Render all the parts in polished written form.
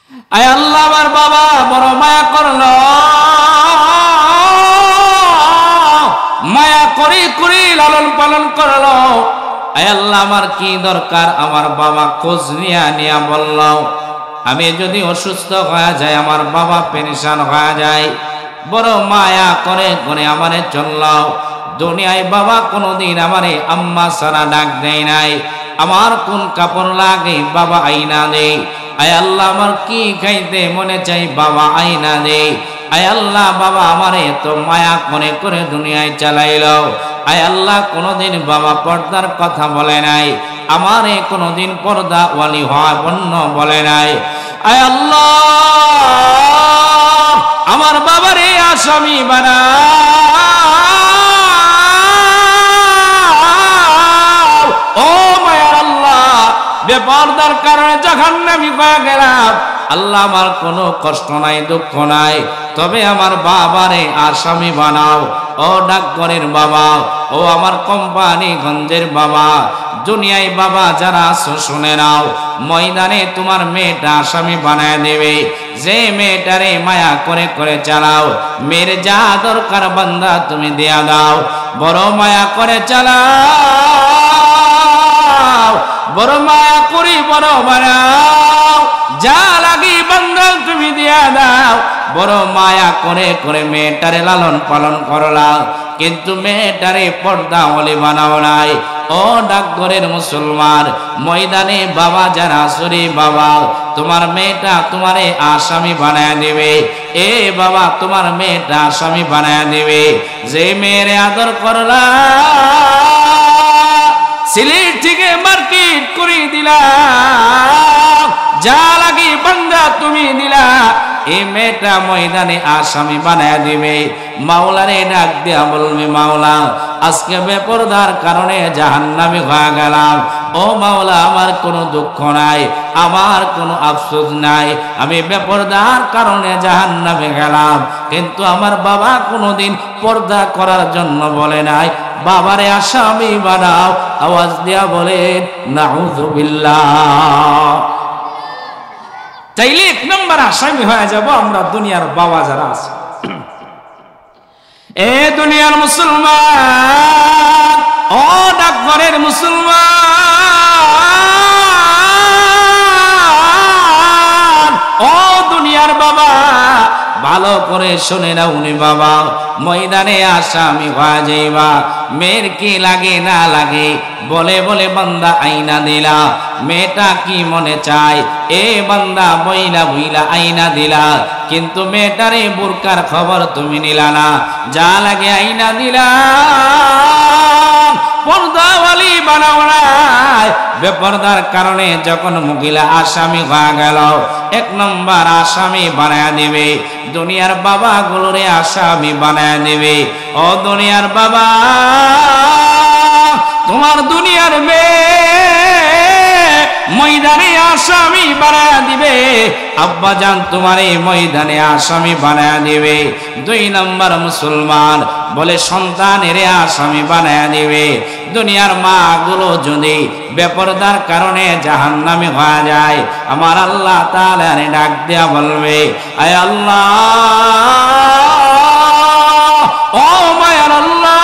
আয় আল্লাহ আমার বাবা বড় মায়া করলো, মায়া করে করে লালন পালন করলো। আয় আল্লাহ আমার কি দরকার, আমার বাবা খোঁজ নিয়া বলল আমি যদি অসুস্থ হয়ে যায়, আমার বাবা পেরেশান হয়ে যায়, বড় মায়া করে করে আমারে চলল। দুনিয়ায় বাবা কোনোদিন আমারে আম্মা সারা ডাক দেয় নাই। আমার কোন কাপড় লাগে বাবা আইনা দে। আয় আল্লাহ আমার কি খাইতে মনে চাই বাবা আইনা দে। আয় আল্লাহ বাবা আমারে তো মায়া করে করে দুনিয়ায় চালাইল। আয় আল্লাহ কোনোদিন বাবা পর্দার কথা বলে নাই, আমারে কোনোদিন পর্দা ওয়ালি হওয়া বন্য বলে নাই। আয় আল্লাহ আমার বাবারে আসামি বানাও। ও মায়ার আল্লাহ, বেপরদার কারণে জাহান্নামী হয়ে গেলাম। আল্লাহ আমার কোনো কষ্ট নাই, দুঃখ নাই, তবে আমার বাবারে আসামি বানাও। ও ডাকঘরের বাবা, ও আমার কোম্পানি গঞ্জের বাবা, দুনিয়ায় বাবা যারা আছো শুনে নাও, ময়দানে তোমার মেয়েটা আসামি বানায় দেবে। যে মেয়েটারে মায়া করে করে চালাও, মেয়ের যা দরকার বান্দা তুমি দেয়া দাও। বড় মায়া করে চালাও, বড় মায়া করি বড় বানাও, যা লাগি বান্দা তুমি দিয়া দাও। বড় মায়া করে করে মেয়েটারে লালন পালন করলা, কিন্তু মেয়েটারে পর্দা ওয়ালি বানাও নাই। ও ডাকঘরের মুসলমান, ময়দানে বাবা যারা আসরে বাবা, তোমার মেয়েটা তোমারে আসামি বানায় দেবে। এ বাবা তোমার মেয়েটা আসামি বানায় দেবে। যে মেয়েরে আদর করলা, সিলেট থেকে মার্কেট করে দিলা, যা লাগে বান্দা তুমি দিলা, এই মেয়েটা ময়দানে আসামি বানায় দিবে। মাওলারে ডাক দিয়া বলবে মাওলা আজকে বেপরদার কারণে জাহান্নামী হয়ে গেলাম। ও মাওলা আমার কোনো দুঃখ নাই, আমার কোনো আফসোস নাই, আমি বেপরদার কারণে জাহান্নামে গেলাম, কিন্তু আমার বাবা কোনোদিন পর্দা করার জন্য বলে নাই। বাবারে আসামি বানাও। আওয়াজ দিয়া বলেন নাউযুবিল্লাহ। তাইলে এক নম্বর আসামি হয়ে যাব আমরা দুনিয়ার বাবা যারা আছে। এ দুনিয়ার মুসলমান, ও ডাকঘরের মুসলমান, ও দুনিয়ার বাবা, ভালো করে শুনে না উনি বাবা, ময়দানে আসামি হয়ে যাইবা। মেয়ের কি লাগে না লাগে বলে বলে বান্দা আইনা দিলা। মেয়েটা কি মনে চায় এ বান্দা বইলা বইলা আইনা দিলা, কিন্তু মেয়েটারে বুরকার খবর তুমি নিলা না। যা লাগে আইনা দিলা, পর্দাওয়ালি বানাও নাই। বেপরদার কারণে যখন মহিলা আসামি হয়ে গেল, এক নম্বর আসামি বানায় দেবে। দুনিয়ার বাবা গুলোরে আসামি বানায় দেবে। ও দুনিয়ার বাবা, তোমার দুনিয়ার মেয়ে ময়দানে আসামি বানায় দিবে। আব্বা জান তোমার এই ময়দানে আসামি বানায় দিবে। দুই নম্বর মুসলমান বলে সন্তানের আসামি বানায় দিবে। দুনিয়ার মা গুলো যদি বেপরদার কারণে জাহান্নামী হয়ে যায়, আমার আল্লাহ তাআলা ডাক দিয়া বলবে আয় আল্লাহ, ও মায়ার আল্লাহ,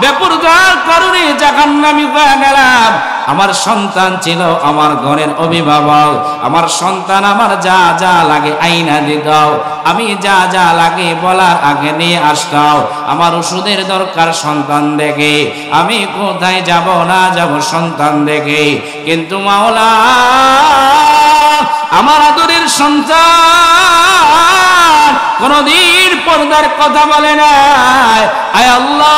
বেপরদার কারণে জাহান্নামী হয়ে গেলাম। আমার সন্তান ছিল আমার ঘরের অভিভাবক, আমার সন্তান আমার যা যা লাগে আইনা দিতাও, আমি যা যা লাগে বলার আগে নিয়ে আসতাও। আমার ওষুধের দরকার সন্তান দেখে, আমি কোথায় যাব না যাব সন্তান দেখে, কিন্তু মাওলা আমার আদরের সন্তান কোনদিন পর্দার কথা বলে নাই। আয় আল্লাহ,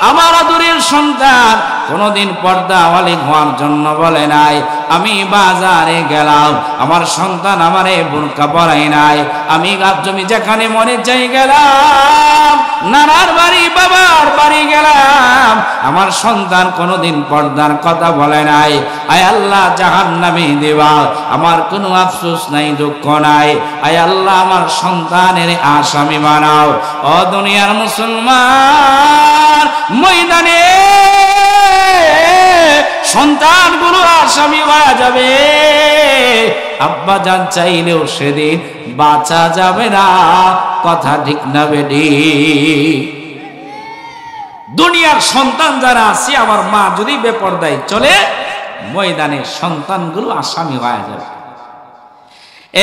আমার আদরের সন্তান কোনদিন পর্দাওয়ালি হওয়ার জন্য বলে নাই। আমি বাজারে গেলাম, আমার সন্তান আমারে বোরকা পরাই নাই। আমি গাছ জমি যেখানে মনে চাই গেলাম, নানার বাড়ি বাবার বাড়ি গেলাম, আমার সন্তান কোনদিন পর্দার কথা বলে নাই। আয় আল্লাহ জাহান্নামে দেবা, আমার কোনো আফসোস নাই, দুঃখ নাই। আয় আল্লাহ আমার সন্তানের আসামি বানাও। ও দুনিয়ার মুসলমান, ময়দানে সন্তানগুলো আসামি হয়ে যাবে। আব্বা জান চাইলেও সেদিন বাঁচা যাবে না। কথা ঠিক না বেডি? দুনিয়ার সন্তান যারা আছে, আমার মা যদি বেপরদায় চলে, ময়দানে সন্তানগুলো আসামি হয়ে যাবে।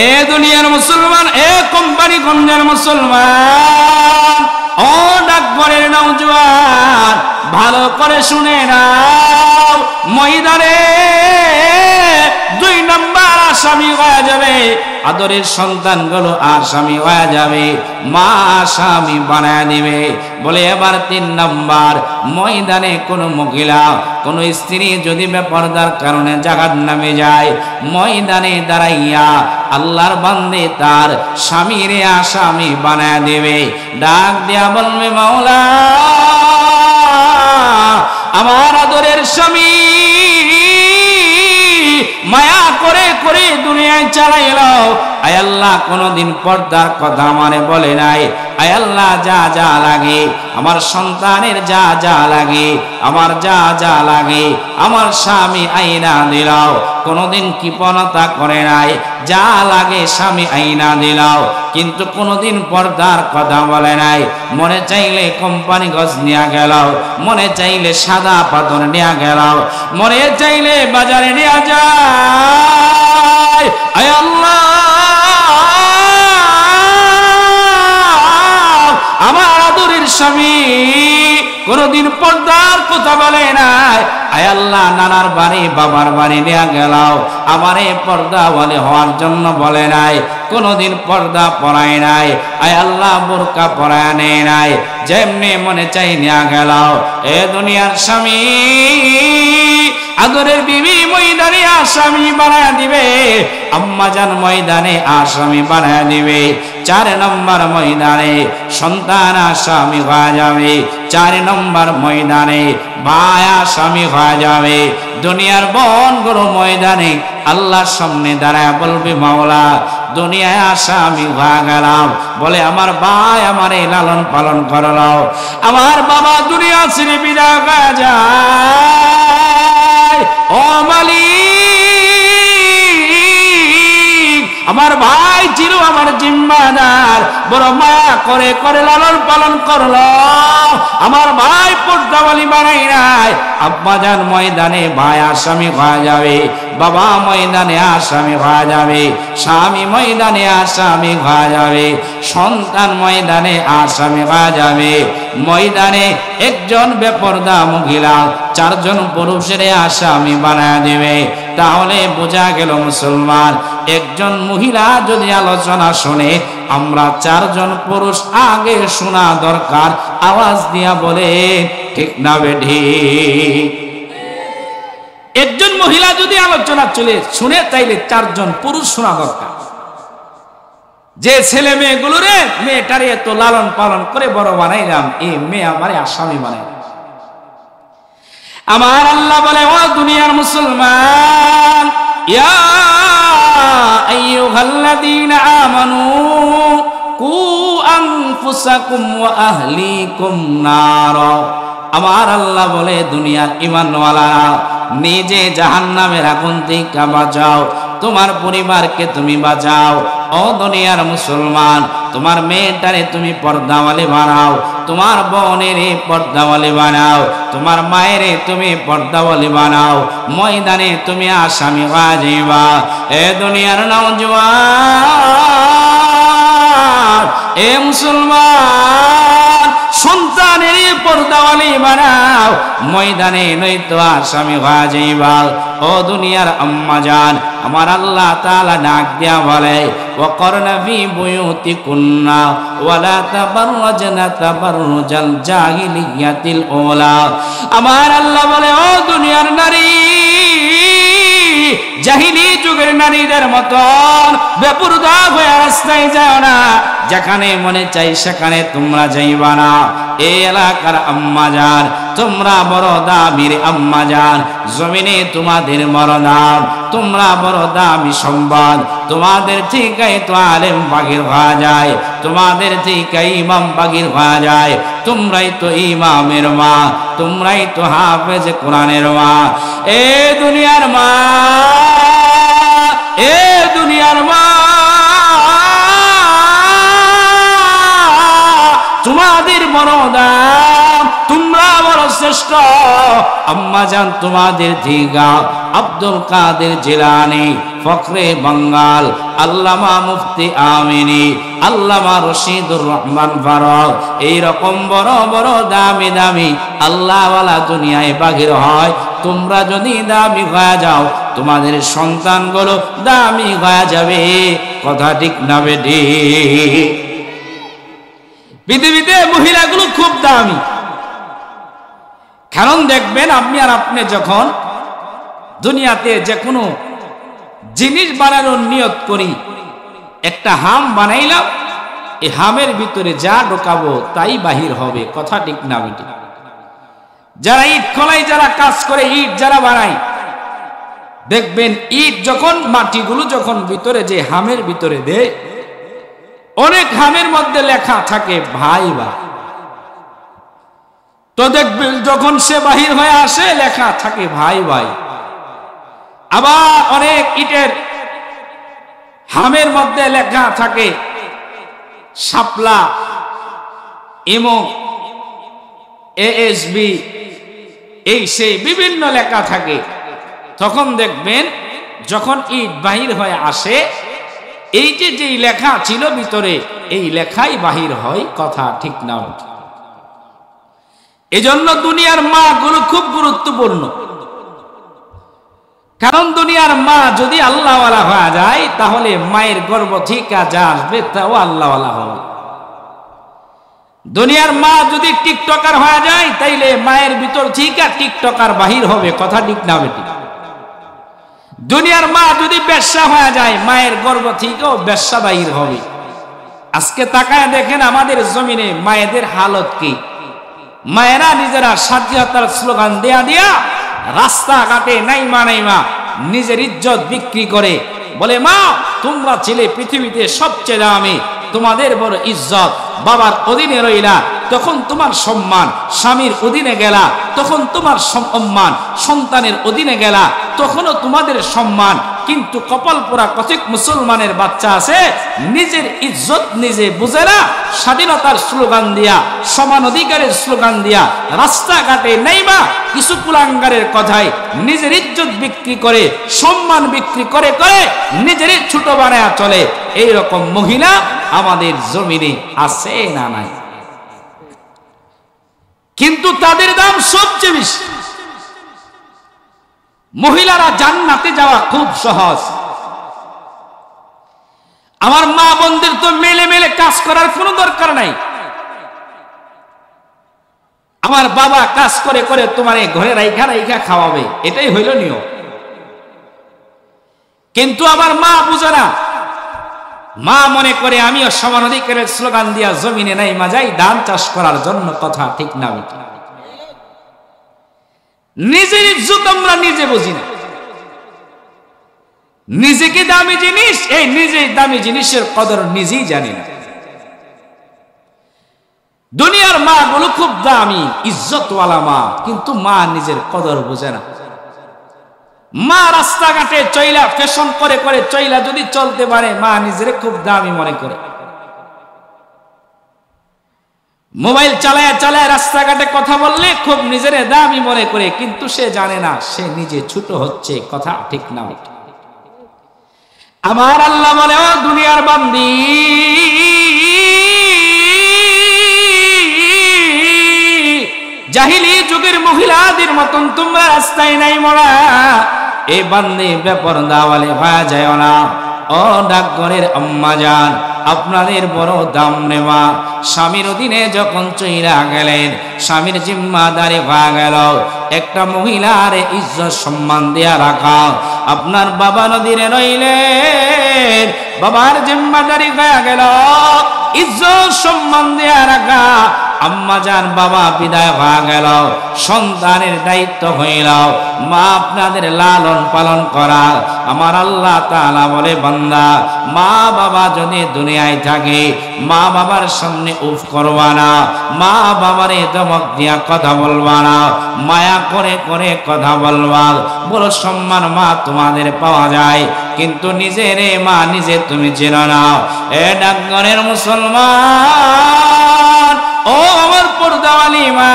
এ দুনিয়ার মুসলমান, এ কোম্পানিগঞ্জের মুসলমান, ও ডাকঘরের নওজোয়ান, ভালো করে শুনে নাও, ময়দানে 2 নাম্বার আসামি হয়ে যাবে। আদরের সন্তানগুলো আসামি হয়ে যাবে, মা আসামি বানায় দিবে। বলে এবার 3 নাম্বার, ময়দানে কোনো মহিলা, কোন স্ত্রী যদি বেপরদার কারণে জাহান্নামে যায়, ময়দানে দাঁড়াইয়া আল্লাহর বান্দে তার স্বামীরে আসামি বানায় দেবে। ডাক দিয়া বলবে, মাওলা আমার আদরের স্বামী মায়া করে করে দুনিয়ায় চালাইলো, আয় আল্লাহ কোনদিন পর্দার কথা আমারে বলে নাই। আয় আল্লাহ যা যা লাগে, আমার সন্তানের যা যা লাগে, আমার যা যা লাগে, আমার স্বামী আইনা দিলাও। কোনদিন কৃপণতা করে নাই, যা লাগে স্বামী আইনা দিলাও, কিন্তু কোনদিন পর্দার কথা বলে নাই। মনে চাইলে কোম্পানিগঞ্জ নিয়ে গেল, মনে চাইলে সাদা পাথর নিয়ে গেল, মনে চাইলে বাজারে নিয়ে যায়। আয় আল্লাহ আমার আদরের স্বামী কোনদিন পর্দার কথা বলে নাই। আয় আল্লাহ নানার বাড়ি বাবার বাড়ি নিয়ে গেল, আমারে পর্দা বলে হওয়ার জন্য বলে নাই, কোনদিন পর্দা পরায় নাই। আয় আল্লাহ বোরকা পরায় নেয় নাই, যেমনি মনে চাই নিয়ে গেল। এ দুনিয়ার স্বামী আদরের বিবি ময়দানে আসামি বানায় দিবে, আম্মা জান ময়দানে আসামি বানায় দিবে। 4 নম্বর ময়দানে সন্তান আসামি হয়ে যাবে, 4 নম্বর ময়দানে ভাই আসামি হয়ে যাবে। দুনিয়ার বনগুলো ময়দানে আল্লাহর সামনে দাঁড়ায় বলবে, মাওলা দুনিয়ায় আসামি হয়ে গেলাম। বলে আমার ভাই আমারে লালন পালন করলো, আমার বাবা দুনিয়া ছেড়ে বিদায় হয়ে যায়। ও মালিক, আমার ভাই ছিল আমার জিম্মাদার, বড় মায়া করে করে লালন পালন করলো, আমার ভাই পর্দাওয়ালি বানাই নাই। আব্বা জান ময়দানে ভাই আসামি হয়ে যাবে, বাবা ময়দানে আসামি হয়ে যাবে, স্বামী ময়দানে আসামি হয়ে যাবে, সন্তান ময়দানে আসামি হয়ে যাবে। ময়দানে একজন বেপরদা মহিলা 4 জন পুরুষের আসামি বানায় দেবে। তাহলে বোঝা গেল মুসলমান, একজন মহিলা যদি আলোচনা শুনে, আমরা 4 জন পুরুষ আগে শোনা দরকার। আওয়াজ দিয়া বলে ঠিক না বেঠি? একজন মহিলা যদি আলোচনা চলে শুনে, তাইলে 4 জন পুরুষ শোনা দরকার। যে ছেলে মেয়েগুলো রে মেয়েটারে এত লালন পালন করে বড় বানাইলাম, এই মেয়ে আমারে আসামি বানাই। আমার আল্লাহ বলে, ও দুনিয়ার মুসলমান, ইয়া আইয়ুহাল্লাযীনা আমানু কু আনফুসাকুম ওয়া আহলিকুম নার। আমার আল্লাহ বলে, দুনিয়ার ঈমানওয়ালারা নিজে জাহান্নামের আগুন থেকে বাঁচাও, তোমার পরিবারকে তুমি বাঁচাও। ও দুনিয়ার মুসলমান, তোমার মেয়েটারে তুমি পর্দাওয়ালি বানাও, তোমার বোনের পর্দাওয়ালি বানাও, তোমার মায়েরে তুমি পর্দাওয়ালি বানাও, ময়দানে তুমি আসামি হয়ে যাইবা। এ দুনিয়ার নওজোয়ান, এ মুসলমান, সন্তানের পর্দাওয়ালি বানাও, ময়দানে নয়তো আসামি হয়ে যাইবা। ও দুনিয়ার আম্মা জান, আমার আল্লাহ তাআলা ডাক দিয়া বলে, ওয়াকরনা ফি বুয়ুতিকুন্না ওয়ালা তাবাররাজনা তাবাররুজাল জাহিলিয়াতিল উলা। আমার আল্লাহ বলে, ও দুনিয়ার নারী, জাহিলি যুগের নারীদের মতন বেপরদা হয়ে রাস্তায় যাও না, যেখানে মনে চাই সেখানে তোমরা যাইবা না। এই এলাকার আম্মা জান, তোমরা বড় দামির আম্মা জান, জমিনে তোমাদের বড় দাম, তোমরা বড় দামি সম্পদ। তোমাদের ঠিকাই তো আলেম বাগির হওয়া যায়, তোমাদের ঠিকাই ইমাম বাগির হওয়া যায়, তোমরাই তো ইমামের মা, তোমরাই তো হাফেজ কোরআনের মা। এ দুনিয়ার মা, এ দুনিয়া কষ্ট। আম্মা জান তোমাদের দিগা আব্দুল কাদের জিলানী, ফখরে বাঙ্গাল, আল্লামা মুফতি আমিনী, আল্লামা রশিদুর রহমান ফারুক, এইরকম বড় বড় দামি দামি আল্লাহওয়ালা দুনিয়ায় বাহির হয়। তোমরা যদি দামি হয়ে যাও, তোমাদের সন্তানগুলো দামি হয়ে যাবে। কথা ঠিক না বেটি? পৃথিবীতে মহিলাগুলো খুব দামি। কারণ দেখবেন, আপনি আর আপনি যখন দুনিয়াতে যে কোনো জিনিস বানানোর নিয়ত করি, একটা হাম বানাইলাম, এই হামের ভিতরে যা ঢোকাবো তাই বাহির হবে। কথা ঠিক না বেটি? যারা ইট খোলাই, যারা কাজ করে, ইট যারা বানায়, দেখবেন ইট যখন মাটিগুলো যখন ভিতরে যে হামের ভিতরে দেয়, অনেক হামের মধ্যে লেখা থাকে ভাই ভাই। তো দেখবেন যখন সে বাহির হয়ে আসে, লেখা থাকে ভাই ভাই। আবার অনেক ইটের হামের মধ্যে লেখা থাকে শাপলা, ইমো, এএসবি, এই সেই বিভিন্ন লেখা থাকে। তখন দেখবেন যখন ইট বাহির হয়ে আসে, এই যে যেই লেখা ছিল ভিতরে, এই লেখাই বাহির হয়। কথা ঠিক না? এজন্য দুনিয়ার মা গুলো খুব গুরুত্বপূর্ণ। কারণ দুনিয়ার মা যদি আল্লাহওয়ালা হয়ে যায়, তাহলে মায়ের গর্ভ থেকে যা আসবে তাও আল্লাহওয়ালা হবে। দুনিয়ার মা যদি টিকটকার হয়ে যায়, তাইলে মায়ের ভিতর থেকে টিকটকার বাহির হবে। কথা ঠিক না বেটি? দুনিয়ার মা যদি বেশ্যা হয়ে যায়, মায়ের গর্ভ থেকেও বেশ্যা বাহির হবে। আজকে তাকায় দেখেন আমাদের জমিনে মায়েদের হালত কি। মায়েরা নিজেরা স্বাধীনতার স্লোগান দেয়া দিয়া রাস্তাঘাটে নাইমা নাইমা নিজের ইজ্জত বিক্রি করে, বলে মা তোমরা ছেলে পৃথিবীতে সবচেয়ে দামি, তোমাদের বড় ইজ্জত। বাবার অধীনে রইলা তখন তোমার সম্মান, স্বামীর অধীনে গেলা তখন তোমার সম্মান, সন্তানের অধীনে গেলা তখনও তোমাদের সম্মান। কিন্তু কপাল পোড়া কতক মুসলমানের বাচ্চা আছে, নিজের ইজ্জত নিজে বুঝে না, স্বাধীনতার স্লোগান দিয়া, সমান অধিকারের স্লোগান দিয়া রাস্তাঘাটে নাইবা কিছু কুলাঙ্গারের কথায় নিজের ইজ্জত বিক্রি করে, সম্মান বিক্রি করে করে নিজের ছোট বানায়া চলে। এইরকম মহিলা আমাদের জমিনে আছে না নাই? কিন্তু তাদের দাম সবচেয়ে বেশি। মহিলারা জান্নাতে যাওয়া খুব সহজ। আমার মা বোনদের তো মেলে মেলে কাজ করার কোনো দরকার নাই। আমার বাবা কাজ করে করে তোমার ঘরে রাইখা রাইখা খাওয়াবে, এটাই হইল নিয়ম। কিন্তু আমার মা বুঝে না। মা মনে করে আমিও সমান অধিকারের স্লোগান দিয়া জমিনে নাই মাজাই ধান চাষ করার জন্য। কথা ঠিক না বেটি? নিজের ইজ্জত আমরা নিজে বুঝি না। নিজেকে দামি জিনিস, এই নিজে দামি জিনিসের কদর নিজেই জানি না। দুনিয়ার মা গুলো খুব দামি, ইজ্জতওয়ালা মা, কিন্তু মা নিজের কদর বোঝে না। মা রাস্তাঘাটে চইলা ফ্যাশন করে করে চইলা যদি চলতে পারে, মা নিজের খুব দামি মনে করে। মোবাইল চালায় চালায় রাস্তাঘাটে কথা বললে খুব নিজের দামি মনে করে, কিন্তু সে জানে না সে নিজে ছোট হচ্ছে। কথা ঠিক না? আমার আল্লাহ বলে, ও দুনিয়ার বান্দি, জাহিলি যুগের মহিলাদের মতন তোমরা রাস্তায় নাই মরা। এই বান্দি বেপরদা ওয়ালে হয়ে যায় না। ও ডাকঘরের আম্মা জান, আপনাদের বড় দাম নেওয়া। স্বামীর অধীনে যখন চইরা গেলেন, স্বামীর জিম্মাদারি হয়ে গেল একটা মহিলার ইজ্জত সম্মান দেয়া রাখা। আপনার বাবা নদীরে রইলেন, বাবার জিম্মাদারি হয়ে গেল ইজ্জত সম্মান দেয়া রাখা। আম্মা জান বাবা বিদায় হয়ে গেল, সন্তানের দায়িত্ব হইল মা আপনাদের লালন পালন করা। আমার আল্লাহ তাআলা বলে, বান্দা মা বাবা যদি দুনিয়ায় থাকে, মা বাবার সামনে উফ করবা না, মা বাবারে ধমক দিয়া কথা বলবা না, মায়া করে করে কথা বলবা। বড় সম্মান মা তোমাদের পাওয়া যায়, কিন্তু নিজের মা নিজে তুমি চেনো না। এ ডাকঘরের মুসলমান, ও আমার পর্দাওয়ালি মা,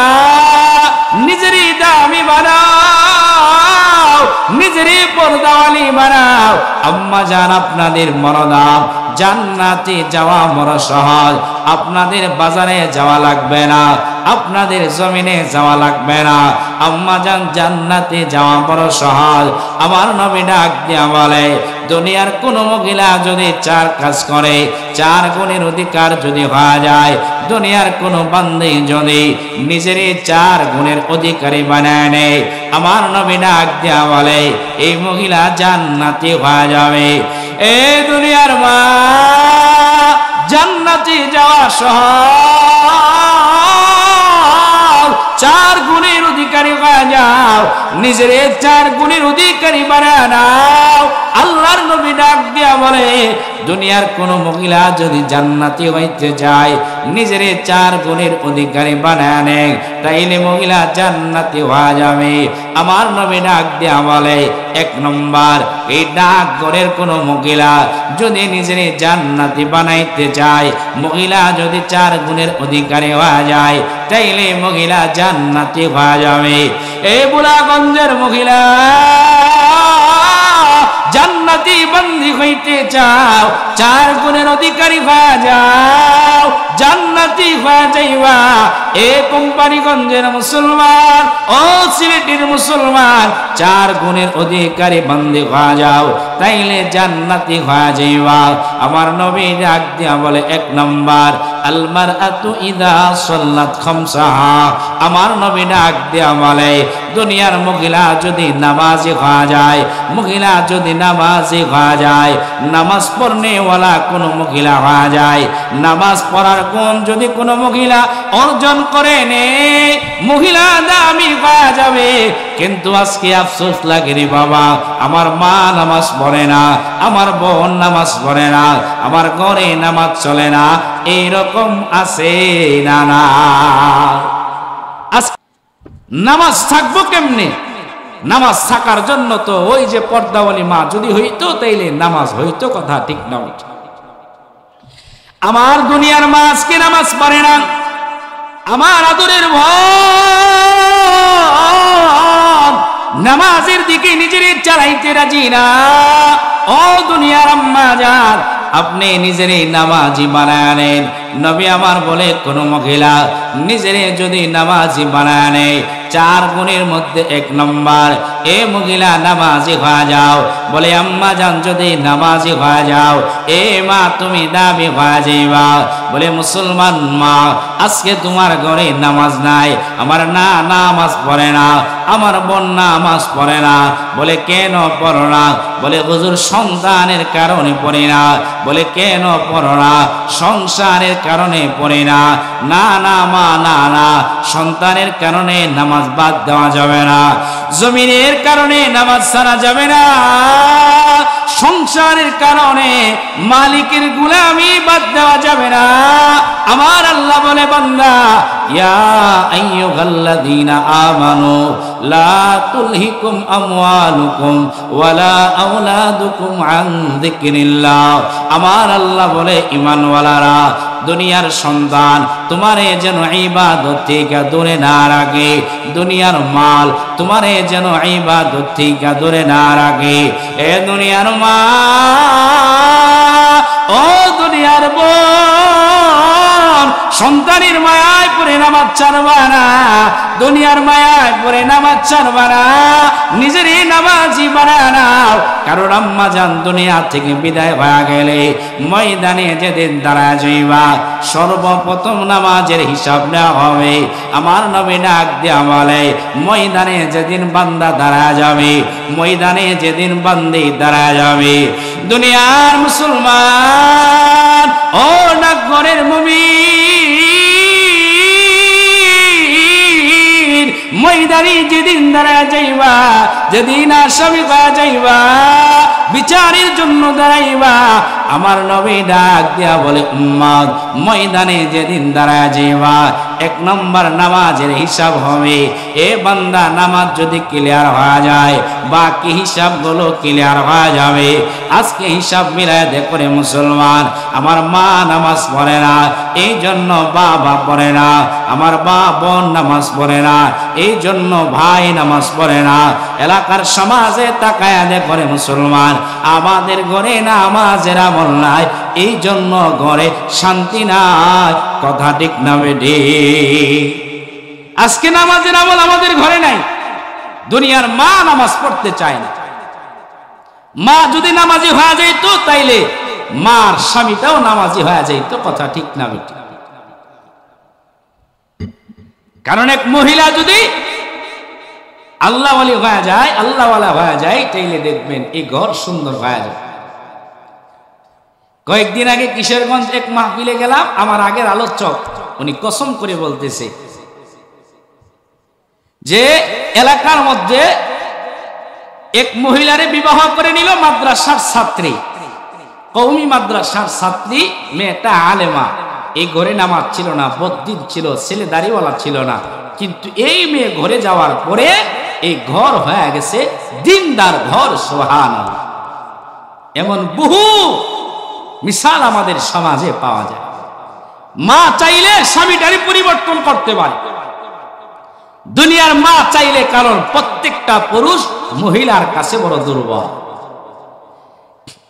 নিজেরই দামি বানাও, নিজেরই পর্দাওয়ালি বানাও। আম্মা জান আপনাদের মরদাম জান্নাতে যাওয়া বড় সহজ। আপনাদের বাজারে যাওয়া লাগবে না, আপনাদের জমিনে যাওয়া লাগবে না। আম্মা জান জান্নাতে যাওয়া বড় সহজ। আমার নবী ডাক দিয়া বলে, দুনিয়ার কোন মহিলা যদি 4 কাজ করে, 4 গুণের অধিকার যদি হওয়া যায়, দুনিয়ার কোন বান্দী যদি নিজের 4 গুণের অধিকারী বানায় নেয়, আমার নবী ডাক দিয়া বলে এই মহিলা জান্নাতি হয়ে যাবে। এই দুনিয়ার মা জান্নাতি যাওয়া সহজ। 4 গুণের অধিকারী হয়ে যাও, নিজের 4 গুণের অধিকারী বানায় নাও। আল্লাহর নবী ডাক দিয়া বলে, দুনিয়ার কোন মহিলা যদি জান্নাতি হইতে চায়, নিজের 4 গুণের অধিকারী বানায় নেয়, তাইলে মহিলা জান্নাতি হয়ে যাবে। আমার নবী ডাক দিয়া বলে, 1 নম্বর, এই ডাক ঘরের কোন মহিলা যদি নিজের জান্নাতি বানাইতে চায়, মহিলা যদি 4 গুণের অধিকারী হয়ে যায়, তাইলে মহিলা জান্নাতি হয়ে যাবে। এই বুড়াগঞ্জের মহিলা জান্নাতি বান্দি হইতে চাও, 4 গুণের অধিকারী হয়ে যাও, জান্নাতি হয়ে যাইবা। এ কোম্পানিগঞ্জের মুসলমান, ও সিলেটের মুসলমান, 4 গুণের অধিকারী বান্দি হয়ে যাও, তাইলে জান্নাতি হয়ে যাইবা। আমার নবী ডাক দিয়া বলে, 1 নম্বর, আল মারআতু ইযা সাল্লাত খামসাহা। আমার নবী ডাক দিয়া বলে, দুনিয়ার মহিলা যদি নামাজি হয়ে যায়, মহিলা যদি নামাজি হয়ে যায়, নামাজ পড়নে ওয়ালা কোন মহিলা হয়ে যায়, নামাজ পড়ার গুণ যদি কোন মহিলা অর্জন করে নে, মহিলা দামি হয়ে যাবে। কিন্তু আজকে আফসোস লাগে রে বাবা, আমার মা নামাজ পড়ে না, আমার বোন নামাজ পড়ে না, আমার ঘরে নামাজ চলে না, এইরকম আছে না? না, নামাজ থাকবো কেমনে? নামাজ থাকার জন্য তো ওই যে পর্দাওয়ালি মা যদি হইতো, তাইলে নামাজ হইতো। কথা ঠিক না? আমার দুনিয়ার মা আজকে নামাজ পড়ে না, আমার আদরের বোন নামাজের দিকে নিজের চালাইতে রাজি না। ও দুনিয়ার আম্মা জান, আপনি নিজেরই নামাজি বানায় নেন। নবী আমার বলে, কোন মহিলা নিজেরে যদি নামাজি বানায় নেয়, 4 গুণের মধ্যে 1 নম্বর, এ মহিলা নামাজি হয়ে যাও। বলে আম্মা জান, যদি নামাজি হয়ে যাও, এ মা তুমি দাবি হয়ে যাইবা। বলে মুসলমান মা, আজকে তোমার ঘরে নামাজ নাই, আমার না নামাজ পড়ে না, আমার বোন নামাজ পড়ে না। বলে কেন পড়ো না? বলে হুজুর সন্তানের কারণে পড়ি না। বলে কেন পড়ো না? সংসারের কারণে পড়ি না। না না মা, না না, সন্তানের কারণে নামাজ বাদ দেওয়া যাবে না, জমিনের কারণে নামাজ ছাড়া যাবে না, সংসারের কারণে মালিকের গোলামি বাদ দেওয়া যাবে না। আমার আল্লাহ বলে, বান্দা, ইয়া আইয়ুহাল্লাযীনা আমানু লা তুলহিকুম আমওয়ালুকুম ওয়ালা আওলাদুকুম আন যিকরিল্লাহ। আমার আল্লাহ বলে, ঈমানওয়ালারা, দুনিয়ার সন্তান তোমারে যেন ইবাদত থেকে দূরে না রাখে, দুনিয়ার মাল তোমারে যেন ইবাদত থেকে দূরে না রাখে। এ দুনিয়ার মা, ও দুনিয়ার বোন, সন্তানের মায়ায় পড়ে নামাজ ছাড়বা না, দুনিয়ার মায়ায় পড়ে নামাজ ছাড়বা না, নিজেরই নামাজি বানায় নাও। কারণ আম্মা জান দুনিয়া থেকে বিদায় হয়ে গেলে ময়দানে যেদিন দাঁড়া যাইবা, সর্বপ্রথম নামাজের হিসাব নেওয়া হবে। আমার নবী ডাক দিয়া বলে, ময়দানে যেদিন বান্দা দাঁড়া যাবে, ময়দানে যেদিন বান্দি দাঁড়া যাবে, দুনিয়ার মুসলমান, ও ডাকঘরের মুমিন, ময়দানে যেদিন দাঁড়া যাইবা, যেদিন আসামি হয়ে যাইবা, বিচারের জন্য দাঁড়াইবা, আমার নবী ডাক দিয়া বলে, উম্মত, ময়দানে যেদিন দাঁড়া যাইবা, 1 নম্বর নামাজের হিসাব হবে। এ বান্দা নামাজ যদি ক্লিয়ার হয়ে যায় বাকি হিসাবগুলো ক্লিয়ার হয়ে যাবে। আজকে হিসাব মিলায় দেখে মুসলমান, আমার মা নামাজ পড়ে না, এই জন্য বাবা পড়ে না, আমার বোন নামাজ পড়ে না, এই জন্য ভাই নামাজ পড়ে না। এলাকার সমাজে তাকায় দেখে মুসলমান, আমাদের ঘরে নামাজের আমল নাই, এই জন্য ঘরে শান্তি নাই। কথা ঠিক না বেঠি? আজকে নামাজের আমল আমাদের ঘরে নাই। দুনিয়ার মা নামাজ পড়তে চায় না। মা যদি নামাজি হয়ে যাইত তাইলে মার স্বামীটাও নামাজি হয়ে যাইত। কথা ঠিক না বেঠি? কারণ এক মহিলা যদি আল্লাহওয়ালি হয়ে যায়, আল্লাহওয়ালা হয়ে যায়, তাইলে দেখবেন এই ঘর সুন্দর হয়ে যায়। কয়েকদিন আগে কিশোরগঞ্জ এক মাহফিলে গেলাম, আমার আগের আলোচক উনি কসম করে বলতেছে যে এলাকার মধ্যে এক মহিলারে বিবাহ করে নিল মাদ্রাসার ছাত্রী, কওমি মাদ্রাসার ছাত্রী, মেয়েটা আলেমা। এই ঘরে নামাজ ছিল না, বদ্দিন ছিল, ছেলে দাড়িওয়ালা ছিল না, কিন্তু এই মেয়ে ঘরে যাওয়ার পরে এই ঘর হয়ে গেছে দিনদার ঘর। সুবহানাল্লাহ। এমন বহু মিসাল আমাদের সমাজে পাওয়া যায়। মা চাইলে স্বামীটারই পরিবর্তন করতে পারে। দুনিয়ার মা চাইলে, কারণ প্রত্যেকটা পুরুষ মহিলার কাছে বড় দুর্বল।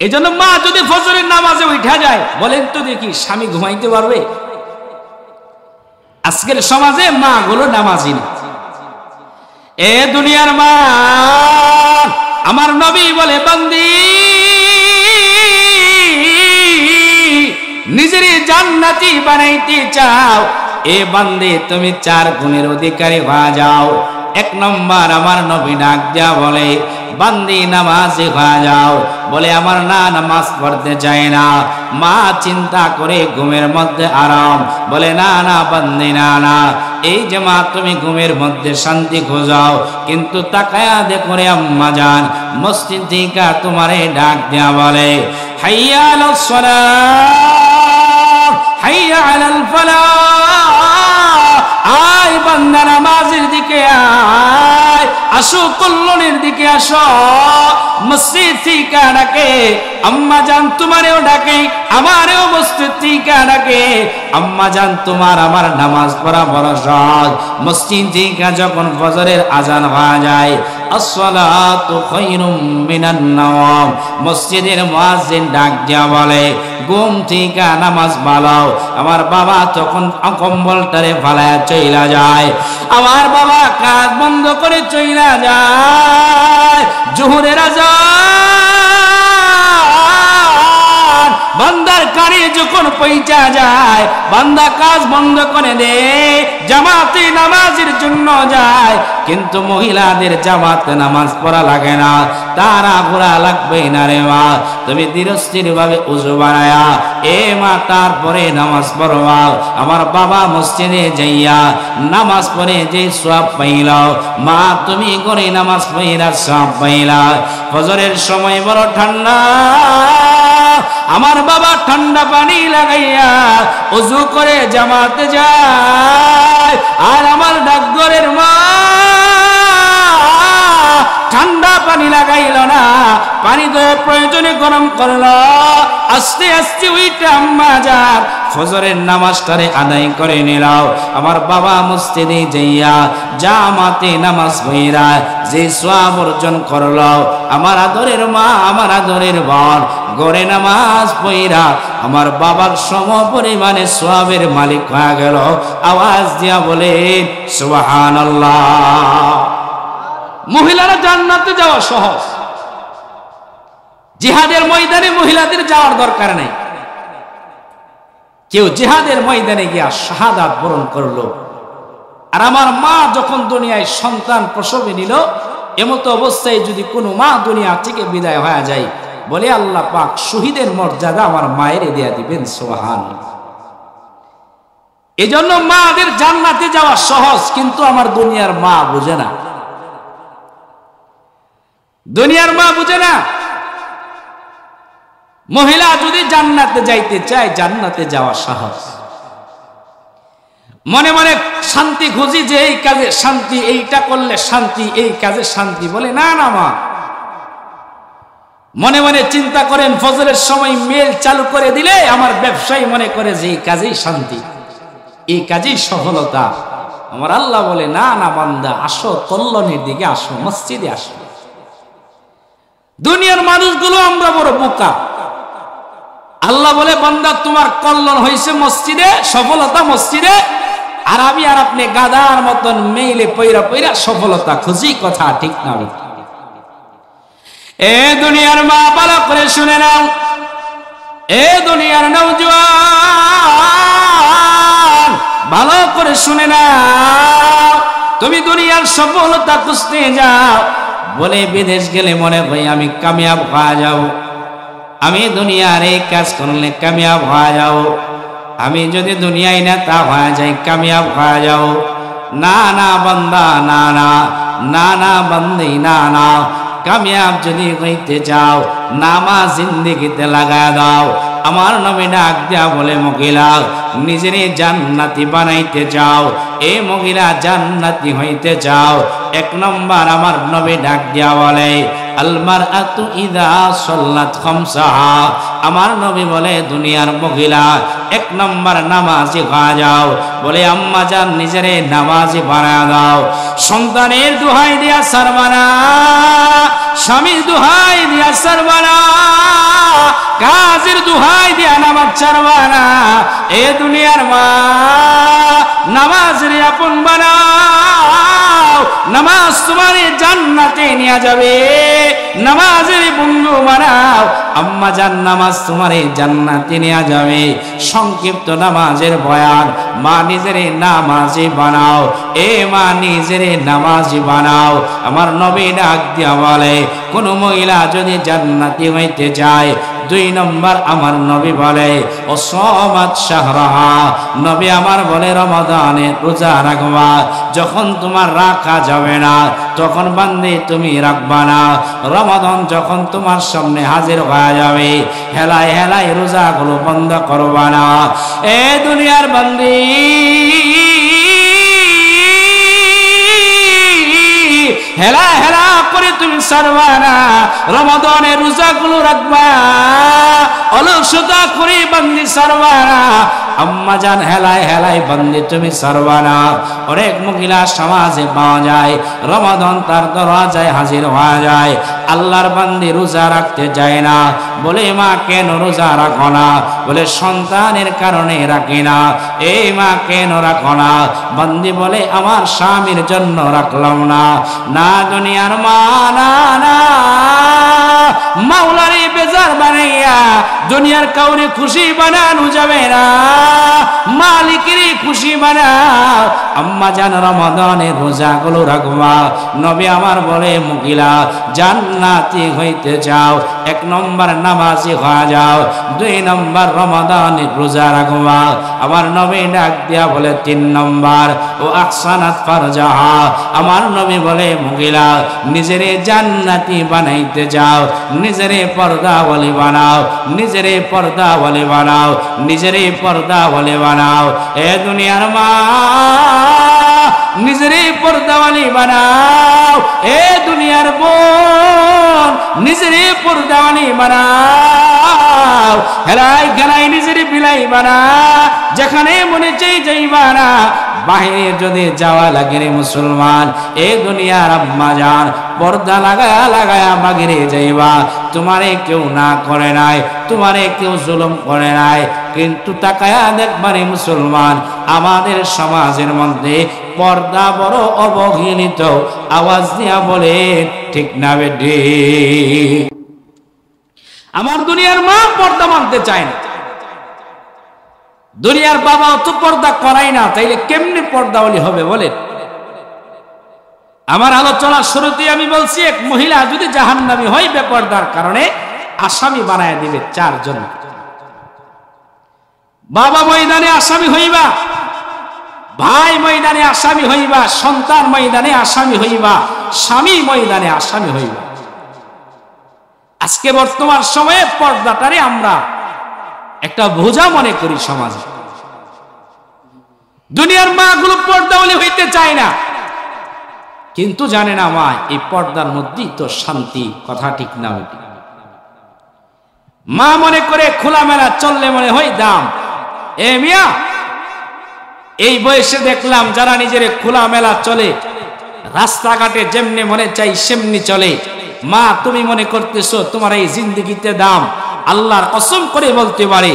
এই জন্য মা যদি ফজরের নামাজে উঠা যায়, বলেন তো দেখি স্বামী ঘুমাইতে পারবে? আজকের সমাজে মা গুলো নামাজি না। এ দুনিয়ার মা, আমার নবী বলে, বান্দি নিজের জান্নাতি বানাইতে চাও, এ বান্দি তুমি 4 গুণের অধিকারী হয়ে যাও। 1 নম্বর আমার নবী ডাক দিয়া বলে, বান্দি নামাজি হয়ে যাও। বলে আমার না নামাজ পড়তে চাই না। মা চিন্তা করে ঘুমের মধ্যে আরাম। বলে না না বান্দি, না না, এই যে মা তুমি ঘুমের মধ্যে শান্তি খোঁজাও, কিন্তু তাকায়া দেখো রে আম্মা জান, মসজিদ থেকে তোমারে ডাক দিয়া বলে, হাইয়া আলাস সালাহ, হাইয়া আলাল ফালাহ, আয় বান্দা নামাজের দিকে আয়, আসো কল্যাণের দিকে আসো। মসজিদ থেকে ডাকে, আম্মা জান তোমারেও ডাকে, আমারেও মসজিদ থেকে ডাকে। আম্মা জান তোমার আমার নামাজ পড়া বড় সহজ। মসজিদ থেকে যখন ফজরের আজান হয়ে যায়, আসসালাতু খায়রুম মিনান নাওম, মসজিদের মুয়াজ্জিন ডাক দিয়া বলে, ঘুম থেকে নামাজ পালাও। আমার বাবা তখন কম্বলটারে ফালায়া চইলা যায়, আমার বাবা কাজ বন্ধ করে চইলা যায়। জোহরের আজান বান্দার কানে যখন পৌঁছা যায়, বান্দা কাজ বন্ধ করে দে, জামাতে নামাজের জন্য যায়। কিন্তু মহিলাদের জামাতে নামাজ পড়া লাগে না, তারা ঘোরা লাগবে না রে মা। তুমি ধীরস্থির ভাবে উজু বানায়া এ মা তারপরে নামাজ পড়বা। আমার বাবা মসজিদে যাইয়া নামাজ পড়ে যে সওয়াব পাইলা, মা তুমি করে নামাজ পড়া সওয়াব পাইলা। ফজরের সময় বড় ঠান্ডা, আমার বাবা ঠান্ডা পানি লাগাইয়া ওযু করে জামাতে যায়, আর আমার ডাকঘরের মা ঠান্ডা পানি লাগাইল না, পানি তো প্রয়োজনে গরম করলো। আস্তে আস্তে ওইটা আম্মা যান ফজরের নামাজটারে আদায় করে নিলাও। আমার বাবা মসজিদে যাইয়া জামাতে নামাজ পড়া যে সওয়াব অর্জন করলো, আমার আদরের মা, আমার আদরের বোন ঘরে নামাজ পড়া আমার বাবার সম পরিমাণে সওয়াবের মালিক হয়ে গেল। আওয়াজ দিয়া বলে সুবহানাল্লাহ। মহিলারা জান্নাতে যাওয়া সহজ। জিহাদের ময়দানে মহিলাদের যাওয়ার দরকার নেই। কেউ জিহাদের ময়দানে গিয়া শাহাদাত বরণ করলো। আর আমার মা যখন দুনিয়ায় সন্তান প্রসবে নিল, এমত অবস্থায় যদি কোনো মা দুনিয়া থেকে বিদায় হয়ে যায়, বলে আল্লাহ পাক শহীদের মর্যাদা আমার মায়ের দেয়া দিবেন। সুবহানাল্লাহ। এজন্য মাদের জান্নাতে যাওয়া সহজ, কিন্তু আমার দুনিয়ার মা বুঝে না। দুনিয়ার মা বুঝে না। মহিলা যদি জান্নাতে যাইতে চায়, জান্নাতে যাওয়া সহজ। মনে মনে শান্তি খুঁজি যে এই কাজে শান্তি, এইটা করলে শান্তি, এই কাজে শান্তি। বলে না না মা, মনে মনে চিন্তা করেন ফজরের সময় মেল চালু করে দিলে আমার ব্যবসায়ী মনে করে যে এই কাজেই শান্তি, এই কাজেই সফলতা। আমার আল্লাহ বলে না না বান্দা, আসো কল্যাণের দিকে আসো, মসজিদে আসো। দুনিয়ার মানুষগুলো আমরা বড় বোকা। আল্লাহ বলে বান্দা তোমার কল্যাণ হয়েছে মসজিদে, সফলতা মসজিদে, আর আমি আর আপনি গাদার মতন মেইলে পয়রা পয়রা সফলতা খুঁজি। কথা ঠিক না? এ দুনিয়ার মা ভালো করে শুনে নাও, এ দুনিয়ার নওজোয়ান ভালো করে শুনে নাও। তুমি দুনিয়ার সফলতা খুঁজতে যাও বলে বিদেশ গেলে মনে হয় আমি কামিয়াব হয়ে যাব, আমি দুনিয়ার এই কাজ করলে কামিয়াব হয়ে যাব, আমি যদি দুনিয়ায় নেতা হয়ে যাই কামিয়াব হয়ে যাব। না না বান্দা, না না, না না বান্দি, না না। কামিয়াব যদি হইতে চাও নামাজ জিন্দেগিতে লাগায় দাও। আমার নবী ডাক দিয়া বলে মহিলা নিজেরে জান্নাতি বানাইতে চাও, এ মহিলা জান্নাতি হইতে চাও, এক নম্বর আমার নবী ডাক দিয়া বলে আল মারআতু ইযা সাল্লাত খামসাহা। আমার নবী বলে দুনিয়ার মহিলা এক নম্বর নামাজি হয়ে যাও। বলে আম্মা জান নিজেরে নামাজি বানায় দাও। সন্তানের দোহাই দিয়া সারবানা, স্বামীর দোহাই দিয়া সারবানা, কাজের দোহাই দিয়া নামাজ ছাড়বানা। এ দুনিয়ার মা নামাজের আপন বানাও, নামাজ তোমার জান্নাতে নিয়ে যাবে। নামাজের বন্ধু বানাও, আম্মা জান নামাজ তোমার জান্নাতে নিয়ে যাবে। সংক্ষিপ্ত নামাজের বয়ান, মা নিজের নামাজি বানাও, এ মা নিজের নামাজি বানাও। আমার নবী ডাক দিয়া বলে কোন মহিলা যদি জান্নাতি হইতে চায়, দুই নম্বর আমার নবী বলে ও সমাত শাহরাহা। নবী আমার বলে রমাদানে রোজা রাখবা। যখন তোমার রাখা যাবে না তখন বান্দি তুমি রাখবা না। রমাদান যখন তোমার সামনে হাজির হয়ে যাবে হেলায় হেলায় রোজাগুলো বন্ধ করবা না। এ দুনিয়ার বান্দি হেলা হেলা করে তুমি ছাড়বা না, রমাদানের রোজাগুলো রাখবা। অলসতা করে বান্দি ছাড়বা না। আম্মা জান হেলায় হেলায় বান্দি তুমি ছাড়বা না। অনেক মহিলা সমাজে পাওয়া যায় রমাদান তার দরজায় হাজির হয়ে যায়, আল্লাহর বান্দি রোজা রাখতে যায় না। বলে মা কেন রোজা রাখো না? বলে সন্তানের কারণে রাখি না। এই মা কেন রাখো না? বান্দি বলে আমার স্বামীর জন্য রাখলাম না। না দুনিয়ার মা, না না, মাওলারে বেজার বানাইয়া দুনিয়ার কাউরে খুশি বানানো যাবে না, মালিকের খুশি বানাও। আম্মা জান রমাদানের রোজাগুলো রাখবা। নবী আমার বলে মহিলা জান্নাতি হইতে চাও, এক নম্বর নামাজি হয়ে যাও, দুই নম্বর রমাদানের রোজা রাখবা। আমার নবী ডাক দিয়া বলে তিন নম্বর ও আহসানাত ফারজাহা। আমার নবী বলে মহিলা নিজেরে জান্নাতি বানাইতে যাও, নিজেরে পর্দাওয়ালি বানাও, নিজেরে পর্দাওয়ালি বানাও, নিজেরে পর্দাওয়ালি বানাও। এ দুনিয়ার মা নিজেরে পর্দাওয়ালি বানাও। এ দুনিয়ার বোন নিজেরে পর্দাওয়ালি বানাও। হেলাই খেলাই নিজেরে বিলাই বানা, যেখানে মনে চাই যাইবা না। বাহিরে যদি যাওয়া লাগে রে মুসলমান, এ দুনিয়ার আম্মা জান পর্দা লাগায়া লাগায়া বাগিরে যাইবা। তোমারে কেউ না করে নাই, তোমারে কেউ জুলুম করে নাই, কিন্তু তাকায়া দেখবারে মুসলমান আমাদের সমাজের মধ্যে পর্দা বড় অবহেলিত। আওয়াজ দিয়া বলে ঠিক না বেটি? আমার দুনিয়ার মা পর্দা মানতে চায় না, দুনিয়ার বাবা তো পর্দা করাই না, তাইলে কেমনে পর্দাওয়ালি হবে বলেন? আমার আলোচনার শুরুতে আমি বলছি এক মহিলা যদি জাহান্নামী হয় বেপর্দার কারণে, আসামি বানায় দিবে চারজন। বাবা ময়দানে আসামি হইবা, ভাই ময়দানে আসামি হইবা, সন্তান ময়দানে আসামি হইবা, স্বামী ময়দানে আসামি হইবা। আজকে বর্তমান সময়ে পর্দাটারে আমরা একটা বোঝা মনে করি সমাজে। দুনিয়ার মাগুলো পর্দাওয়ালি হইতে চায় না, কিন্তু জানে না মা এই পর্দার মধ্যেই তো শান্তি। কথা ঠিক না? মা মনে করে খোলামেলা চললে মনে হয় দাম। এ মিয়া, এই বয়সে দেখলাম যারা নিজের খোলামেলা চলে, রাস্তাঘাটে যেমনি মনে চাই সেমনি চলে। মা তুমি মনে করতেছো তোমার এই জিন্দগিতে দাম? আল্লাহর কসম করে বলতে পারে,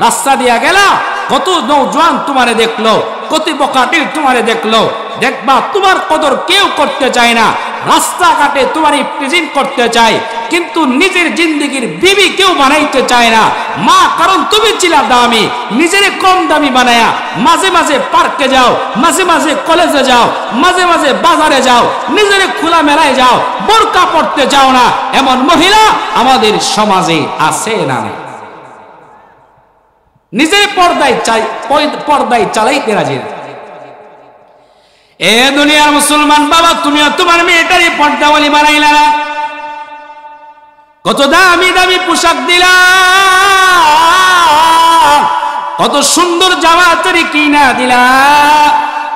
রাস্তা দিয়া গেলা কত নৌজওয়ান তোমারে দেখলো, কত বকাটিল তোমারে দেখলো, দেখবা তোমার কদর কেউ করতে চায় না। রাস্তাঘাটে তোমার প্রেজেন্ট করতে চায়, কিন্তু নিজের জিন্দগির বিবি কেউ বানাইতে চায় না। মা, কারণ তুমি ছিলা দামি, নিজের কম দামি বানায়া মাঝে মাঝে পার্কে যাও, মাঝে মাঝে কলেজে যাও, মাঝে মাঝে বাজারে যাও, নিজের খোলা মেলায় যাও, বোরকা পড়তে যাও না। এমন মহিলা আমাদের সমাজে আছে না? নিজের পর্দায় চালাইতে রাজি না। এ দুনিয়ার মুসলমান বাবা, তুমিও তোমার মেয়েটারই পর্দাওয়ালি বানাইলা না। কত দামি দামি পোশাক দিলা, কত সুন্দর জামা তরি কিনা দিলা,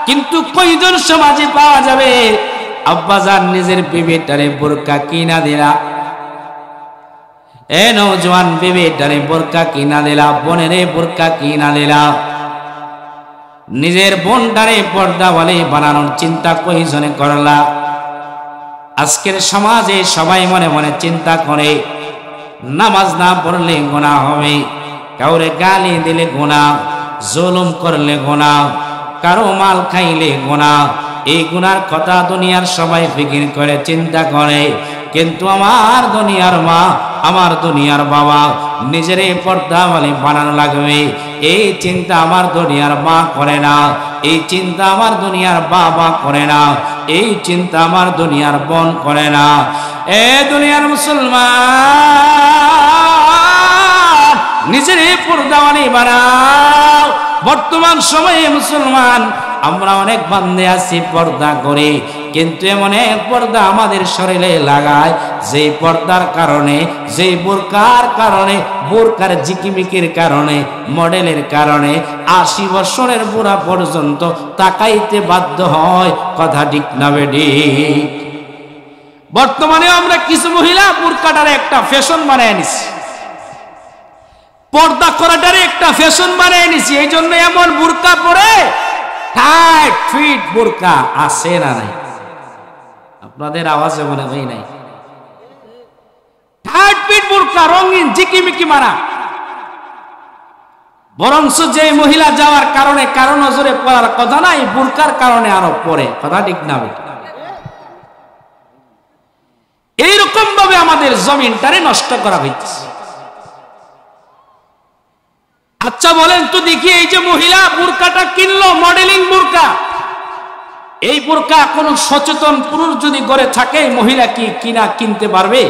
কিন্তু কয়জন সমাজে পাওয়া যাবে আব্বাজান নিজের বিবিটারে বোরকা কিনা দিলা? এ নওজওয়ান, বিবিটারে বোরকা কিনা দিলা, বোনেরে বোরকা কিনা দিলা, নিজের বোনটারে পর্দাওয়ালি বানানোর চিন্তা কয়জনে করলা? আজকের সমাজে সবাই মনে মনে চিন্তা করে নামাজ না পড়লে গুনাহ হবে, কাউরে গালি দিলে গুনাহ, জুলুম করলে গুনাহ, কারো মাল খাইলে গুনাহ। এই গুনার কথা দুনিয়ার সবাই ফিকির করে, চিন্তা করে, কিন্তু আমার দুনিয়ার মা, আমার দুনিয়ার বাবা নিজের পর্দাওয়ালি বানানো লাগবে, এই চিন্তা আমার দুনিয়ার মা করে না, এই চিন্তা আমার দুনিয়ার বাবা করে না, এই চিন্তা আমার দুনিয়ার বোন করে না। এ দুনিয়ার মুসলমান, নিজের পর্দাওয়ালি বানাও। বর্তমান সময়ে মুসলমান আমরা অনেক বান্দে আছি, পর্দা করি, কিন্তু এমন এক পর্দা আমাদের শরীরে লাগায়, যে পর্দার কারণে, যে বোরকার কারণে, বোরকার জিকিমিকির কারণে, মডেলের কারণে 80 বছরের বুড়া পর্যন্ত তাকাইতে বাধ্য হয়। কথা ঠিক না বেডি? বর্তমানে আমরা কিছু মহিলা বোরকাটারে একটা ফ্যাশন বানায় নিছি, পর্দা করাটারে একটা ফ্যাশন বানায় নিছি। এই জন্য এমন বোরকা পরে টাইট ফিট বোরকা আছে না নাই? আপনাদের আওয়াজে মনে হয় নাই? টাইট ফিট বোরকা, রঙিন জিকিমিকি মারা। বরঞ্চ যে মহিলা যাওয়ার কারণে কারো নজরে পড়ার কথা নাই, বোরকার কারণে আরো পড়ে। কথা ঠিক না? এইরকম ভাবে আমাদের জমিনটারে নষ্ট করা হয়েছে। আচ্ছা বলেন তো দেখি, এই যে মহিলা বোরকাটা কিনলো, মডেলিং বোরকা, এই বোরকা কোন সচেতন পুরুষ যদি ঘরে থাকে, মহিলা কি কিনতে পারবে?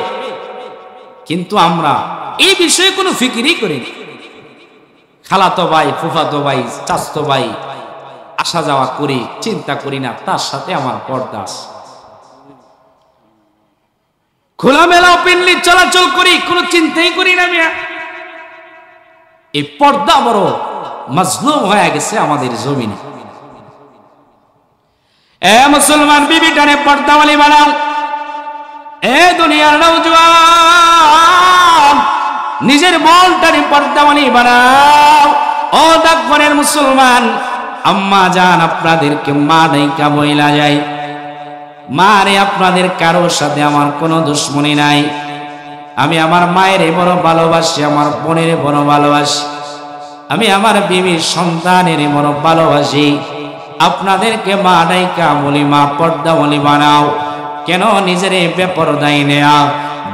কিন্তু আমরা এই বিষয়ে কোনো ফিকিরই করি না। খালাতো ভাই, ফুফাতো ভাই, চাচতো ভাই আসা যাওয়া করি, চিন্তা করি না তার সাথে আমার পর্দা আছে। খোলামেলা ওপেনলি চলাচল করি, কোনো চিন্তাই করি না। মিয়া, এই পর্দা বড় মাজলুম হয়ে গেছে আমাদের জমিনে। এ মুসলমান, বিবিটারে পর্দাওয়ালি বানাও। এ দুনিয়ার নওজওয়ান, নিজের বোনটারে পর্দাওয়ালি বানাও। ও ডাকঘরের মুসলমান, আম্মা জান আপনাদেরকে মা নাইকা বইলা যায়। মা রে, আপনাদের কারোর সাথে আমার কোনো দুশ্মনী নাই। আমি আমার মায়ের বড় ভালোবাসি, আমার বোনের বড় ভালোবাসি, আমি আমার বিবির সন্তানের বড় ভালোবাসি। আপনাদেরকে মা নাইকা বলি, মা পর্দাওয়ালি বানাও। কেন নিজের বেপরদাই নেয়া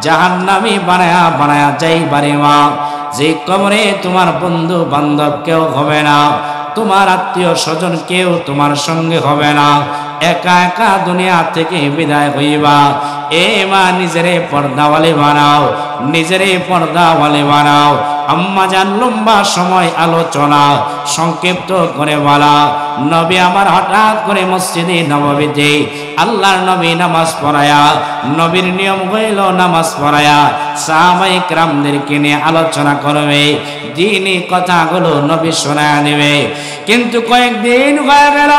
জাহান্নামী বানায়া বানায়া যাইবারে মা। যে কবরে তোমার বন্ধু বান্ধব কেউ হবে না, তোমার আত্মীয় স্বজন কেউ তোমার সঙ্গে হবে না, একা একা দুনিয়া থেকে বিদায় হইবা। এ মা, নিজেরে পর্দাওয়ালি বানাও, নিজেরে পর্দাওয়ালি বানাও। আম্মা জান, লম্বা সময় আলোচনা সংক্ষিপ্ত করে বলা। নবী আমার হঠাৎ করে মসজিদে নববীতে আল্লাহর নবী নামাজ পড়ায়া, নবীর নিয়ম হইল নামাজ পড়ায়া সাহাবায়ে কেরামদেরকে নিয়ে আলোচনা করবে, দ্বীনি কথাগুলো নবী শোনায়া দিবে। কিন্তু কয়েকদিন হয়ে গেল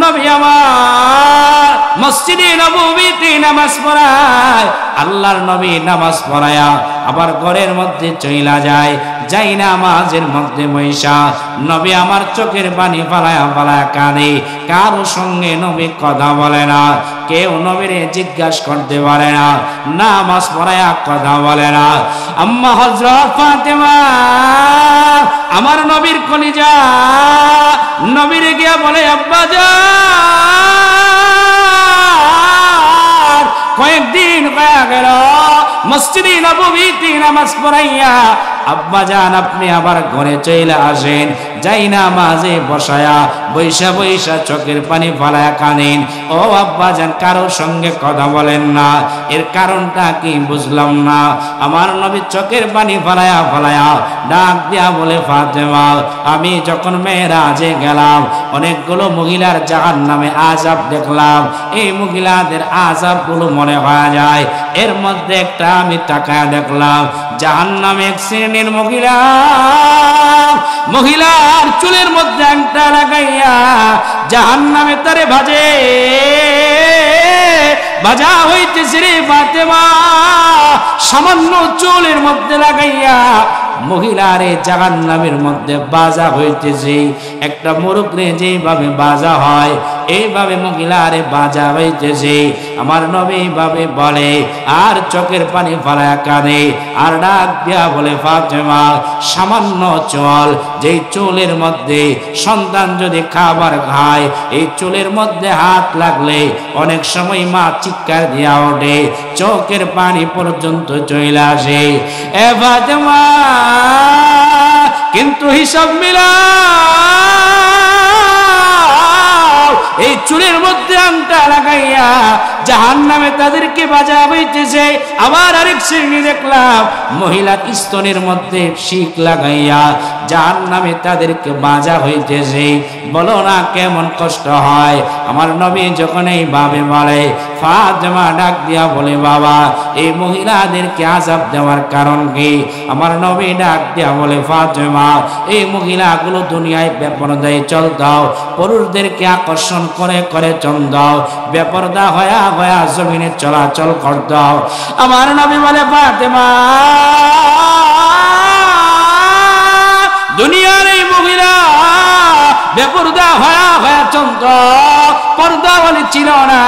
নবী আমার মসজিদে নববীতে নামাজ পড়ায়, আল্লাহর নবী নামাজ পড়ায়া আবার ঘরের মধ্যে চইলা যায়, যাই নামাজের মধ্যে বৈশা নবী আমার চোখের পানি ফালায়া ফালায়া কাঁদে। কারো সঙ্গে নবী কথা বলে না, কেউ নবীরে জিজ্ঞাসা করতে পারে না, নামাজ পড়ায়া কথা বলে না। আম্মা হযরত ফাতেমা আমার নবীর কলিজা, নবীরে গিয়া বলে আব্বা যান কয়েকদিন হয়ে গেল মসজিদে নববীতে নামাজ পড়াইয়া, আব্বা জান আপনি আবার ঘরে চলে আসেন, যাই নামাজে বসায়া বৈশা বৈশা চোখের পানি ফালায়া কানেন। ও আব্বা জান কারো সঙ্গে কথা বলেন না, এর কারণটা কি বুঝলাম না। আমার নবী চোখের পানি ফালায়া ফালায়া ডাক দিয়া বলে ফাতেমা আমি যখন মেরাজে গেলাম অনেকগুলো মহিলার জাহান্নামে আযাব দেখলাম, এই মহিলাদের আযাবগুলো মনে হয়ে যায়, এর মধ্যে একটা আমি তাকায়া দেখলাম জাহান্নামে এক শ্রেণীর মহিলার চুলের মধ্যে আংটা লাগাইয়া জাহান্নামে তারে ভাজা হইতেছে রে ফাতেমা, সামান্য চুলের মধ্যে লাগাইয়া মহিলারে জাহান্নামের মধ্যে বাজা হইতেছে। একটা মুরুগরে যেভাবে বাজা হয় এইভাবে মহিলারে বাজা হইতেছে। আমার নবী এইভাবে বলে আর চোখের পানি ফালায়া কাঁদে, আর ডাক দিয়া বলে ফাতেমা সামান্য চুল, যেই চুলের মধ্যে সন্তান যদি খাবার খায় এই চুলের মধ্যে হাত লাগলে অনেক সময় মা চিৎকার দিয়া ওঠে, চোখের পানি পর্যন্ত চলে আসে। এ ফাতেমা কিন্তু হিসাব মিলাও, এই চুলের মধ্যে আংটা লাগাইয়া জাহান্নামে তাদেরকে বাজা হইতেছে। আবার আরেক শ্রেণী দেখলাম মহিলা স্তনের মধ্যে শিক লাগাইয়া জাহান্নামে তাদেরকে বাজা হইতেছে। বলো না কেমন কষ্ট হয়। আমার নবী যখন এইভাবে বলে ফাতেমা ডাক দিয়া বলে বাবা এই মহিলাদেরকে আযাব দেওয়ার কারণ কি? আমার নবী ডাক দিয়া বলে ফাতেমা এই মহিলাগুলো দুনিয়ায় বেপরদায় চলতাও, পুরুষদেরকে আকর্ষণ করে করে চন্দাও, বেপরদা হয়া হয়া জমিনে চলাচল করতাও। আমার নবী বলে ফাতেমা দুনিয়ার এই মহিলা বেপরদা হয়া হয়া চলত, পর্দাওয়ালি ছিল না,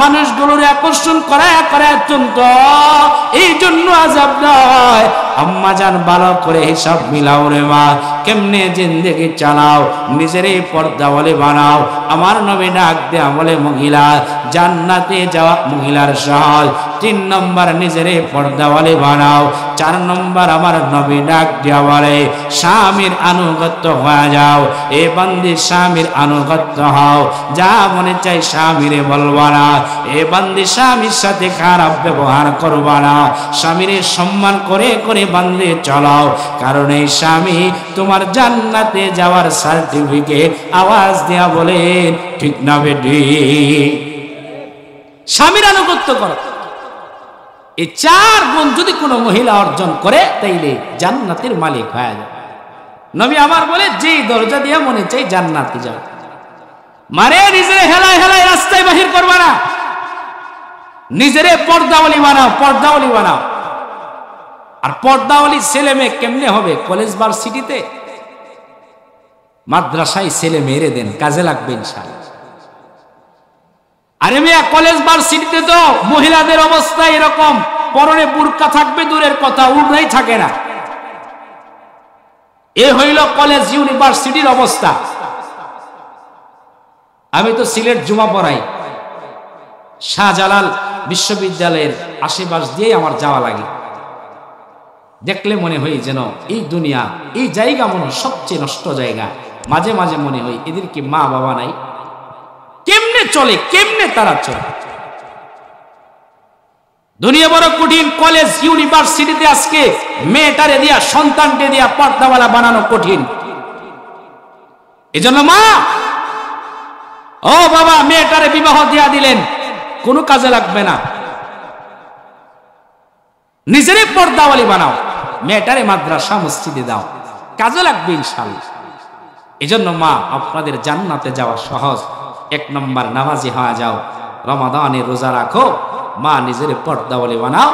মানুষগুলোর আকর্ষণ করায় করায় চলত, এই জন্য আযাব নয়। আম্মা জান ভালো করে হিসাব মিলাও রে মা, কেমনে জিন্দেগি চালাও, নিজের এই পর্দাওয়ালি বানাও। আমার নবী ডাক দেয়া বলে মহিলা জান্নাতে যাওয়া মহিলার সহজ, 3 নম্বর নিজের এই পর্দাওয়ালি বানাও, 4 নম্বর আমার নবী ডাক দেয়া বলে স্বামীর আনুগত্য হয়ে যাও। এ বান্দি স্বামীর আনুগত্য হও, যা মনে চাই স্বামীরে বলবা না। এ বান্দি স্বামীর সাথে খারাপ ব্যবহার করবা না, স্বামীর সম্মান করে করে বান্দি চলাও, কারণ এই স্বামী তোমার জান্নাতে যাওয়ার সার্টিফিকেট। আওয়াজ দেয়া বলে ঠিক না বেটি? স্বামীর আনুগত্য করো। এই 4 গুণ যদি কোনো মহিলা অর্জন করে তাইলে জান্নাতের মালিক হয়ে যায়। নবী আমার বলে যেই দরজা দিয়ে মনে চাই জান্নাতে যাও, মারে নিজের হেলায় হেলায় রাস্তায় বাহির করবা না, নিজেরে পর্দাওয়ালি বানাও, পর্দাওয়ালি বানাও। আর পর্দাওয়ালি ছেলে মেয়ে কেমনে হবে? কলেজ ভার্সিটিতে মাদ্রাসায় ছেলে মেয়েরে দেন, কাজে লাগবে ইনশাআল্লাহ। আরে মেয়ে কলেজ ভার্সিটিতে তো মহিলাদের অবস্থা এরকম, পরনে বুরকা থাকবে দূরের কথা, উড়নাই থাকে না। এ হইল কলেজ ইউনিভার্সিটির অবস্থা। আমি তো সিলেট জুমা পড়াই, শাহজালাল বিশ্ববিদ্যালয়ের আশেপাশ দিয়ে আমার যাওয়া লাগে। দেখলে মনে হয় যেন এই দুনিয়া, এই জায়গা মনে হয় সবচেয়ে নষ্ট জায়গা। মাঝে মাঝে মনে হয় এদের কি মা বাবা নাই? কেমনে চলে, কেমনে তারা চলে? দুনিয়া বড় কঠিন। কলেজ ইউনিভার্সিটিতে আজকে মেয়েটারে দিয়া, সন্তানকে দিয়া পর্দাওয়ালা বানানো কঠিন। এজন্য মা, ও বাবা মেয়েটারে বিবাহ দিয়া দিলেন, কোনো কাজে লাগবে না। নিজেরই পর্দাওয়ালি বানাও, মেয়েটারে মাদ্রাসা মসজিদে দাও, কাজে লাগবে ইনশাআল্লাহ। এজন্য মা, আপনাদের জান্নাতে যাওয়া সহজ। 1 নম্বর নামাজি হয়ে যাও, রমাদানে রোজা রাখো, মা নিজের পর্দাওয়ালি বানাও।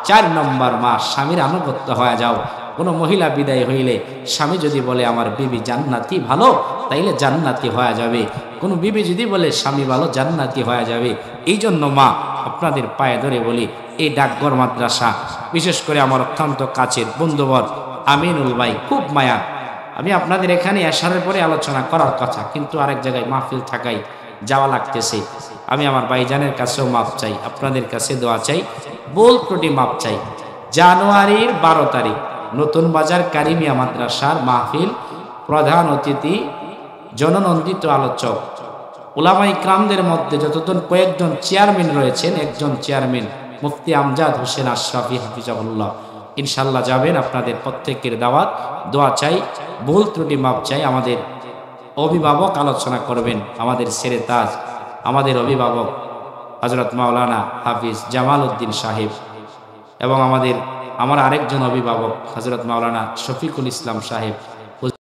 4 নম্বর মা, স্বামীর আনুগত্য হয়ে যাও। কোনো মহিলা বিদায় হইলে স্বামী যদি বলে আমার বিবি জান্নাতি ভালো, তাইলে জান্নাতি হয়ে যাবে। কোনো বিবি যদি বলে স্বামী ভালো, জান্নাতি হয়ে যাবে। এই জন্য মা, আপনাদের পায়ে ধরে বলি, এই ডাকঘর মাদ্রাসা, বিশেষ করে আমার অত্যন্ত কাছের বন্ধুবর আমিনুল ভাই, খুব মায়া। আমি আপনাদের এখানে আসার পরে আলোচনা করার কথা, কিন্তু আরেক জায়গায় মাহফিল থাকাই যাওয়া লাগতেছে। আমি আমার ভাইজানের কাছেও মাপ চাই, আপনাদের কাছে দোয়া চাই, ভুল ত্রুটি মাপ চাই। জানুয়ারির 12 তারিখ নতুন বাজার কারিমিয়া মাদ্রাসার মাহফিল, প্রধান অতিথি জননন্দিত আলোচক উলামা ইকরামদের মধ্যে যতজন কয়েকজন চেয়ারম্যান রয়েছেন, একজন চেয়ারম্যান মুফতি আমজাদ হোসেন আশরাফি হাফিজাহুল্লাহ, ইনশাল্লাহ যাবেন। আপনাদের প্রত্যেকের দাওয়াত, দোয়া চাই, ভুল ত্রুটি মাপ চাই। আমাদের অভিভাবক আলোচনা করবেন, আমাদের সেরে তাজ, আমাদের অভিভাবক হযরত মাওলানা হাফিজ জামাল উদ্দিন সাহেব, এবং আমার আরেকজন অভিভাবক হযরত মাওলানা শফিকুল ইসলাম সাহেব।